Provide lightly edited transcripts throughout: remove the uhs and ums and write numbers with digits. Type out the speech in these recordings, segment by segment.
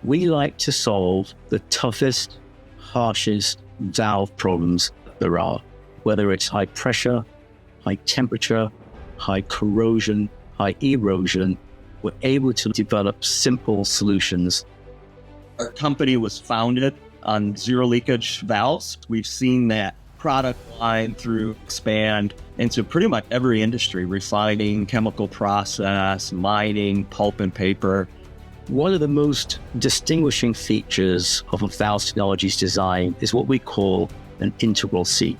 We like to solve the toughest, harshest valve problems there are, whether it's high pressure, high temperature, high corrosion, high erosion. We're able to develop simple solutions. Our company was founded on zero leakage valves. We've seen that product line expand into pretty much every industry: refining, chemical process, mining, pulp and paper. One of the most distinguishing features of a ValvTechnologies design is what we call an integral seat.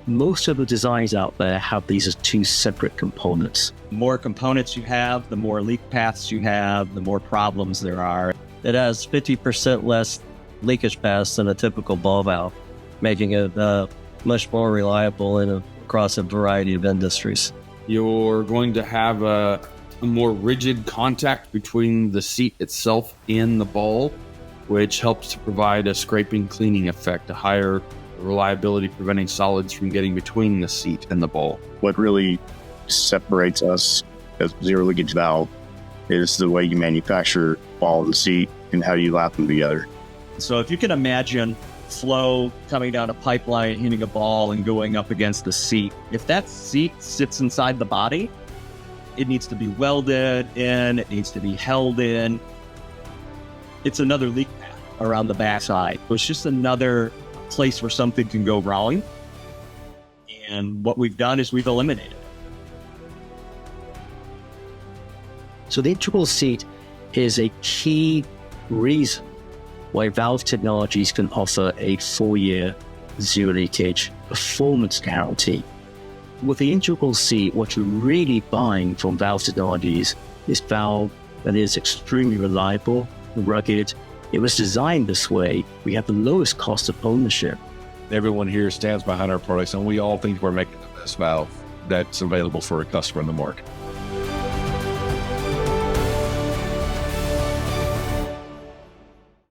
Most of the designs out there have these as two separate components. The more components you have, the more leak paths you have, the more problems there are. It has 50% less leakage paths than a typical ball valve, making it much more reliable across a variety of industries. You're going to have a more rigid contact between the seat itself and the ball, which helps to provide a scraping cleaning effect, a higher reliability, preventing solids from getting between the seat and the ball. What really separates us as zero leakage valve is the way you manufacture ball and seat and how you lap them together. So if you can imagine flow coming down a pipeline, hitting a ball and going up against the seat, if that seat sits inside the body, it needs to be welded in, it needs to be held in. It's another leak path around the backside. It's just another place where something can go wrong. And what we've done is we've eliminated it. So the integral seat is a key reason why ValvTechnologies can offer a 4-year zero leakage performance guarantee. With the integral seat, what you're really buying from ValvTechnologies is valve that is extremely reliable, rugged. It was designed this way. We have the lowest cost of ownership. Everyone here stands behind our products, and we all think we're making the best valve that's available for a customer in the market.